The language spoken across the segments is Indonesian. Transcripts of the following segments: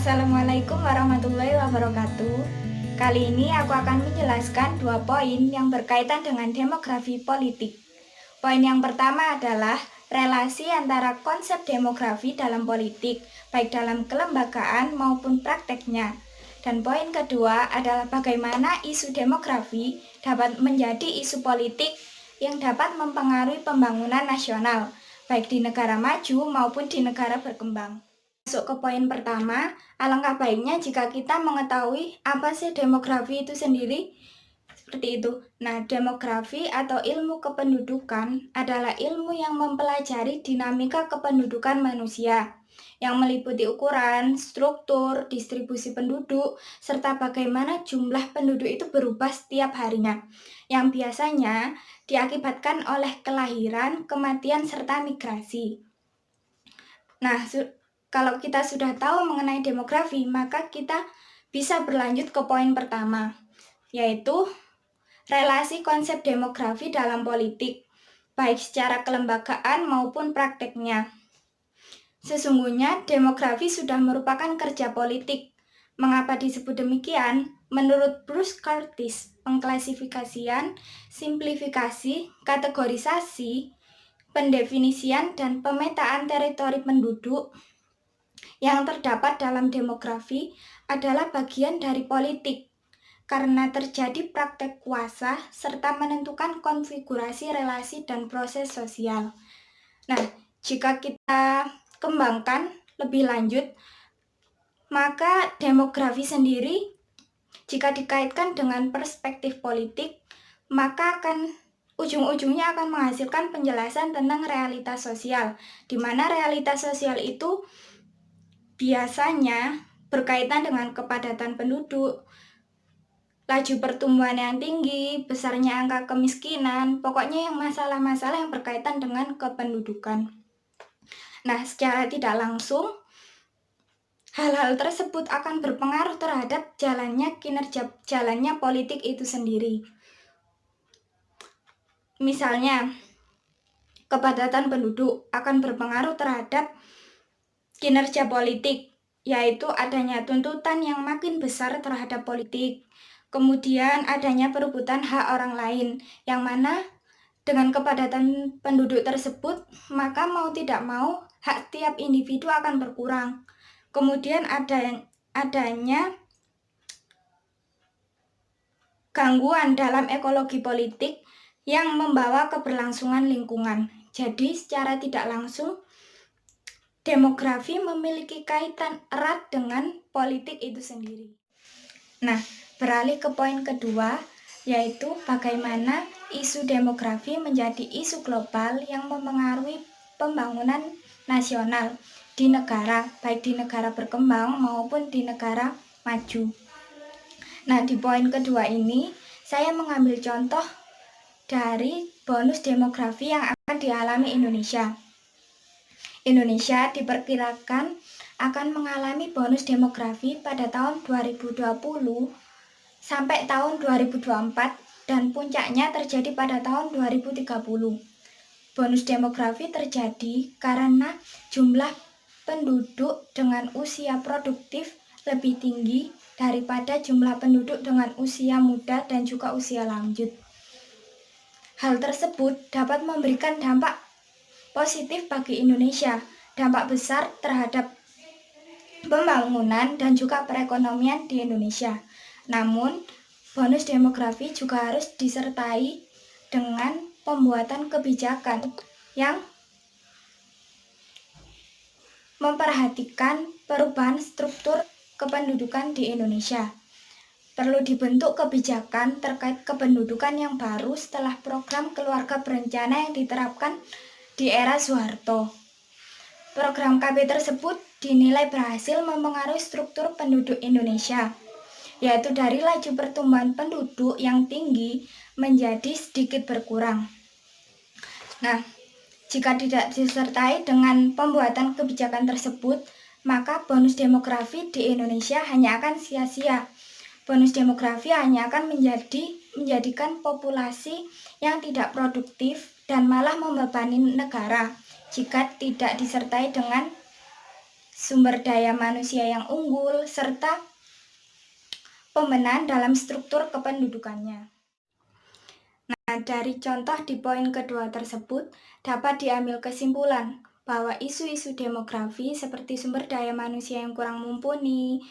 Assalamualaikum warahmatullahi wabarakatuh. Kali ini aku akan menjelaskan 2 poin yang berkaitan dengan demografi politik. Poin yang pertama adalah relasi antara konsep demografi dalam politik, baik dalam kelembagaan maupun prakteknya. Dan poin kedua adalah bagaimana isu demografi dapat menjadi isu politik yang dapat mempengaruhi pembangunan nasional, baik di negara maju maupun di negara berkembang. Masuk ke poin pertama, alangkah baiknya jika kita mengetahui apa sih demografi itu sendiri. Seperti itu. Nah, demografi atau ilmu kependudukan adalah ilmu yang mempelajari dinamika kependudukan manusia, yang meliputi ukuran, struktur, distribusi penduduk, serta bagaimana jumlah penduduk itu berubah setiap harinya, yang biasanya diakibatkan oleh kelahiran, kematian, serta migrasi. Nah, kalau kita sudah tahu mengenai demografi, maka kita bisa berlanjut ke poin pertama, yaitu relasi konsep demografi dalam politik, baik secara kelembagaan maupun prakteknya. Sesungguhnya demografi sudah merupakan kerja politik. Mengapa disebut demikian? Menurut Bruce Curtis, pengklasifikasian, simplifikasi, kategorisasi, pendefinisian, dan pemetaan teritori penduduk yang terdapat dalam demografi adalah bagian dari politik karena terjadi praktek kuasa serta menentukan konfigurasi relasi dan proses sosial. Nah, jika kita kembangkan lebih lanjut, maka demografi sendiri jika dikaitkan dengan perspektif politik, maka ujung-ujungnya akan menghasilkan penjelasan tentang realitas sosial, di mana realitas sosial itu biasanya berkaitan dengan kepadatan penduduk, laju pertumbuhan yang tinggi, besarnya angka kemiskinan, pokoknya yang masalah-masalah yang berkaitan dengan kependudukan. Nah, secara tidak langsung, hal-hal tersebut akan berpengaruh terhadap jalannya politik itu sendiri. Misalnya, kepadatan penduduk akan berpengaruh terhadap kinerja politik, yaitu adanya tuntutan yang makin besar terhadap politik. Kemudian adanya perebutan hak orang lain, yang mana dengan kepadatan penduduk tersebut, maka mau tidak mau hak tiap individu akan berkurang. Kemudian adanya gangguan dalam ekologi politik yang membawa keberlangsungan lingkungan. Jadi secara tidak langsung, demografi memiliki kaitan erat dengan politik itu sendiri. Nah, beralih ke poin kedua, yaitu bagaimana isu demografi menjadi isu global yang mempengaruhi pembangunan nasional di negara, baik di negara berkembang maupun di negara maju. Nah, di poin kedua ini, saya mengambil contoh dari bonus demografi yang akan dialami Indonesia. Indonesia diperkirakan akan mengalami bonus demografi pada tahun 2020 sampai tahun 2024 dan puncaknya terjadi pada tahun 2030. Bonus demografi terjadi karena jumlah penduduk dengan usia produktif lebih tinggi daripada jumlah penduduk dengan usia muda dan juga usia lanjut. Hal tersebut dapat memberikan dampak positif bagi Indonesia, dampak besar terhadap pembangunan dan juga perekonomian di Indonesia. Namun, bonus demografi juga harus disertai dengan pembuatan kebijakan yang memperhatikan perubahan struktur kependudukan di Indonesia. Perlu dibentuk kebijakan terkait kependudukan yang baru setelah program keluarga berencana yang diterapkan di era Soeharto. Program KB tersebut dinilai berhasil mempengaruhi struktur penduduk Indonesia, yaitu dari laju pertumbuhan penduduk yang tinggi menjadi sedikit berkurang. Nah, jika tidak disertai dengan pembuatan kebijakan tersebut, maka bonus demografi di Indonesia hanya akan sia-sia. Bonus demografi hanya akan menjadikan populasi yang tidak produktif dan malah membebani negara jika tidak disertai dengan sumber daya manusia yang unggul, serta pembenahan dalam struktur kependudukannya. Nah, dari contoh di poin kedua tersebut, dapat diambil kesimpulan bahwa isu-isu demografi seperti sumber daya manusia yang kurang mumpuni,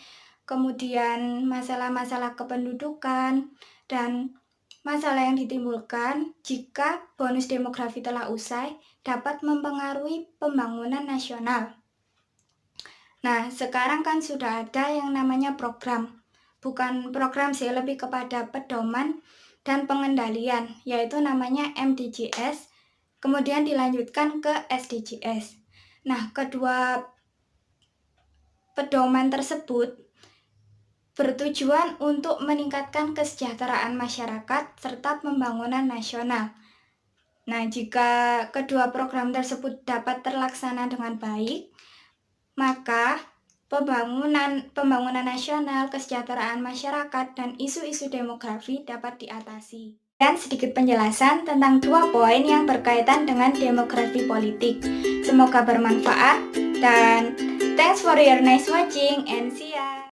kemudian masalah-masalah kependudukan, dan masalah yang ditimbulkan jika bonus demografi telah usai dapat mempengaruhi pembangunan nasional. Nah, sekarang kan sudah ada yang namanya program. Bukan program sih, lebih kepada pedoman dan pengendalian, yaitu namanya MDGs, kemudian dilanjutkan ke SDGs. Nah, kedua pedoman tersebut bertujuan untuk meningkatkan kesejahteraan masyarakat serta pembangunan nasional. Nah, jika kedua program tersebut dapat terlaksana dengan baik, maka pembangunan nasional, kesejahteraan masyarakat, dan isu-isu demografi dapat diatasi. Dan sedikit penjelasan tentang 2 poin yang berkaitan dengan demografi politik. Semoga bermanfaat dan thanks for your nice watching and see ya!